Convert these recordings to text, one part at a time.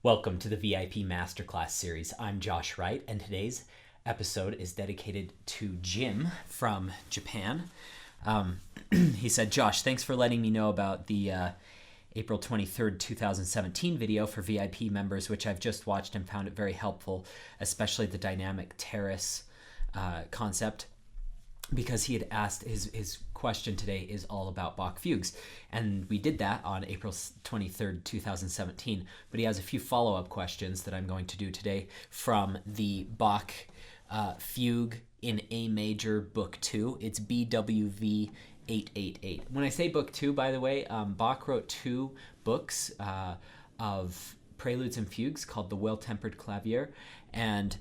Welcome to the VIP Masterclass series. I'm Josh Wright, and today's episode is dedicated to Jim from Japan. He said, Josh, thanks for letting me know about the April 23rd, 2017 video for VIP members, which I've just watched and found it very helpful, especially the dynamic terrace concept, because he had asked, his question today is all about Bach Fugues, and we did that on April 23rd, 2017, but he has a few follow-up questions that I'm going to do today from the Bach Fugue in A major book 2. It's BWV 888. When I say book 2, by the way, Bach wrote 2 books of preludes and fugues called The Well-Tempered Clavier, and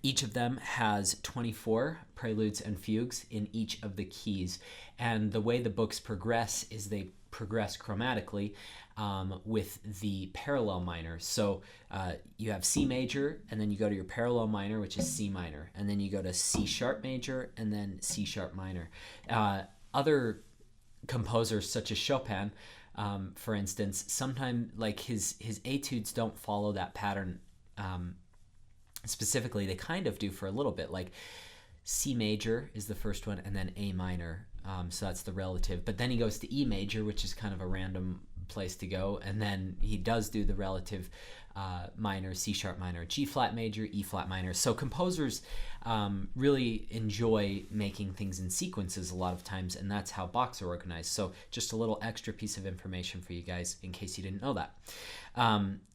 each of them has 24 preludes and fugues in each of the keys. And the way the books progress is they progress chromatically with the parallel minor. So you have C major, and then you go to your parallel minor, which is C minor. And then you go to C sharp major, and then C sharp minor. Other composers, such as Chopin, for instance, sometimes like his etudes don't follow that pattern specifically. They kind of do for a little bit, like C major is the first one, and then A minor, so that's the relative. But then he goes to E major, which is kind of a random place to go, and then he does do the relative minor, C sharp minor, G flat major, E flat minor. So composers really enjoy making things in sequences a lot of times, and that's how Bachs are organized. So just a little extra piece of information for you guys in case you didn't know that.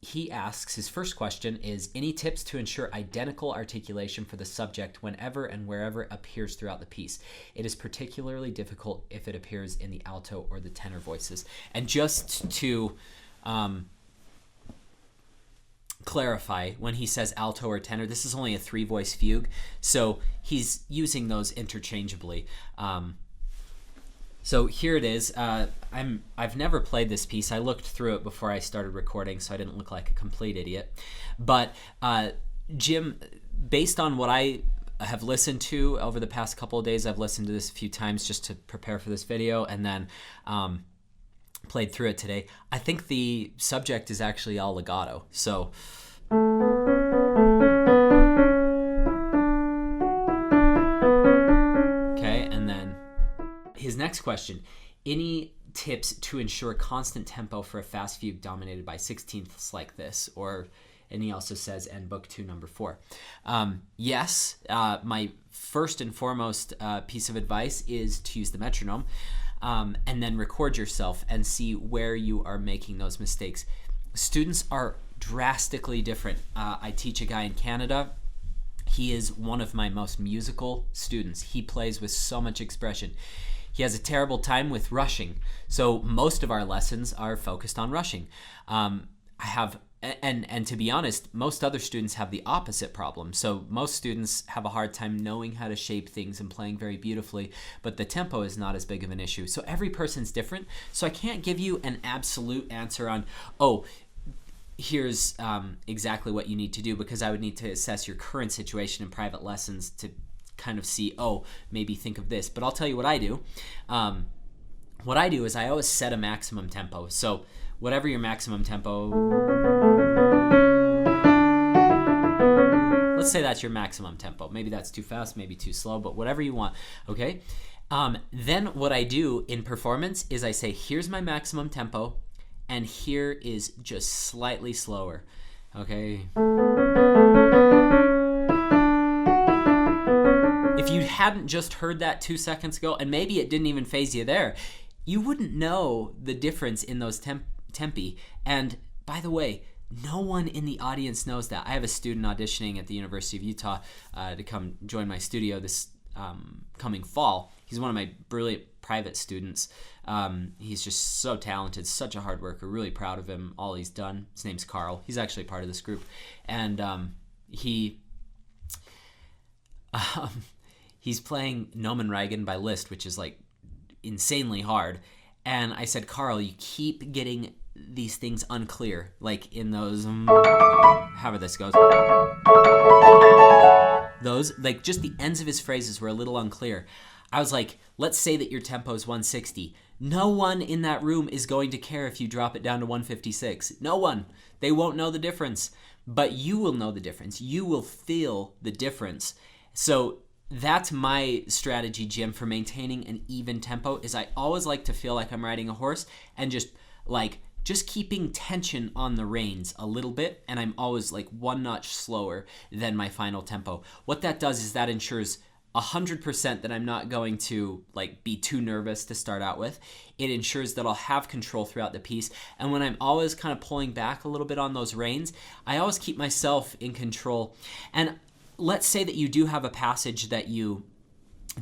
He asks, his first question is, any tips to ensure identical articulation for the subject whenever and wherever it appears throughout the piece? It is particularly difficult if it appears in the alto or the tenor voices. And just to clarify, when he says alto or tenor, this is only a 3-voice fugue, so he's using those interchangeably. So here it is. I've never played this piece. I looked through it before I started recording, so I didn't look like a complete idiot. But Jim, based on what I have listened to over the past couple of days, I've listened to this a few times just to prepare for this video, and then played through it today. I think the subject is actually all legato. So okay, and then his next question, any tips to ensure constant tempo for a fast fugue dominated by 16ths like this? And he also says, and book 2, number 4. Yes, my first and foremost piece of advice is to use the metronome, and then record yourself and see where you are making those mistakes. Students are drastically different. I teach a guy in Canada. He is one of my most musical students. He plays with so much expression. He has a terrible time with rushing. So most of our lessons are focused on rushing. And to be honest, most other students have the opposite problem. So most students have a hard time knowing how to shape things and playing very beautifully, but the tempo is not as big of an issue. So every person's different. So I can't give you an absolute answer on, here's exactly what you need to do, because I would need to assess your current situation in private lessons to kind of see, maybe think of this. But I'll tell you what I do. What I do is I always set a maximum tempo. So whatever your maximum tempo, let's say that's your maximum tempo. Maybe that's too fast, maybe too slow, but whatever you want, okay? Then what I do in performance is I say, here's my maximum tempo, and here is just slightly slower, okay? If you hadn't just heard that 2 seconds ago, and maybe it didn't even phase you there, you wouldn't know the difference in those tempi. And by the way, no one in the audience knows that. I have a student auditioning at the University of Utah to come join my studio this coming fall. He's one of my brilliant private students. He's just so talented, such a hard worker, really proud of him, all he's done. His name's Carl. He's actually part of this group. And he's playing Nomen Reigen by Liszt, which is like insanely hard. And I said, Carl, you keep getting these things unclear, like in those however this goes, those, like, just the ends of his phrases were a little unclear. I was like, let's say that your tempo is 160. No one in that room is going to care if you drop it down to 156. No one. They won't know the difference. But you will know the difference. You will feel the difference. So that's my strategy, Jim, for maintaining an even tempo, is I always like to feel like I'm riding a horse and just keeping tension on the reins a little bit, and I'm always like one notch slower than my final tempo. What that does is that ensures 100% that I'm not going to be too nervous to start out with. It ensures that I'll have control throughout the piece, and when I'm always kind of pulling back a little bit on those reins, I always keep myself in control. And let's say that you do have a passage that you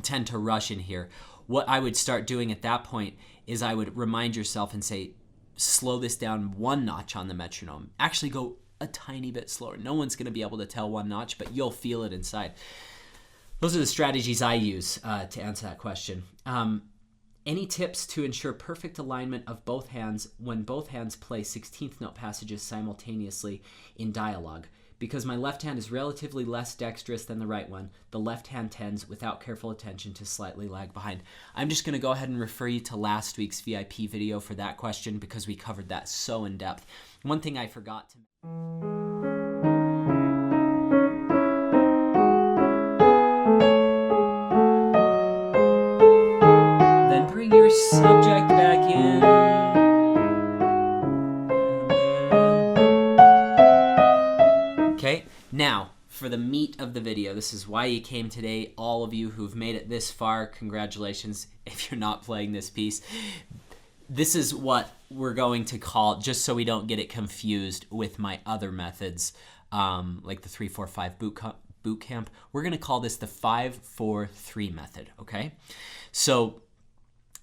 tend to rush in here. What I would start doing at that point is I would remind yourself and say, slow this down one notch on the metronome. Actually go a tiny bit slower. No one's going to be able to tell one notch, but you'll feel it inside. Those are the strategies I use to answer that question. Any tips to ensure perfect alignment of both hands when both hands play 16th note passages simultaneously in dialogue? Because my left hand is relatively less dexterous than the right one, the left hand tends, without careful attention, to slightly lag behind. I'm just going to go ahead and refer you to last week's VIP video for that question because we covered that so in depth. One thing I forgot to... Then bring your subject back in. Okay, now for the meat of the video. This is why you came today. All of you who've made it this far, congratulations if you're not playing this piece. This is what we're going to call, just so we don't get it confused with my other methods, like the 3-4-5 boot camp, we're going to call this the 5-4-3 method, okay? So,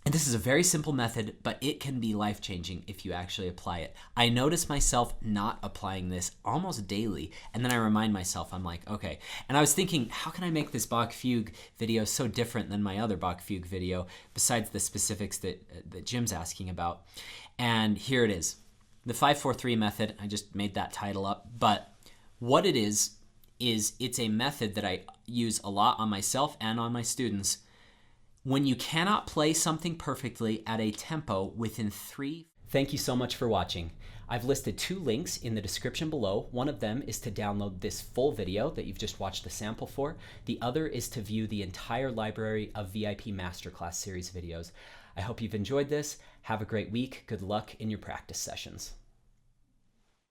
and this is a very simple method, but it can be life-changing if you actually apply it. I notice myself not applying this almost daily, and then I remind myself, I'm like, okay. And I was thinking, how can I make this Bach Fugue video so different than my other Bach Fugue video, besides the specifics that Jim's asking about? And here it is. The 5-4-3 method, I just made that title up, but what it is it's a method that I use a lot on myself and on my students. When you cannot play something perfectly at a tempo within 3... Thank you so much for watching. I've listed 2 links in the description below. One of them is to download this full video that you've just watched the sample for. The other is to view the entire library of VIP Masterclass series videos. I hope you've enjoyed this. Have a great week. Good luck in your practice sessions.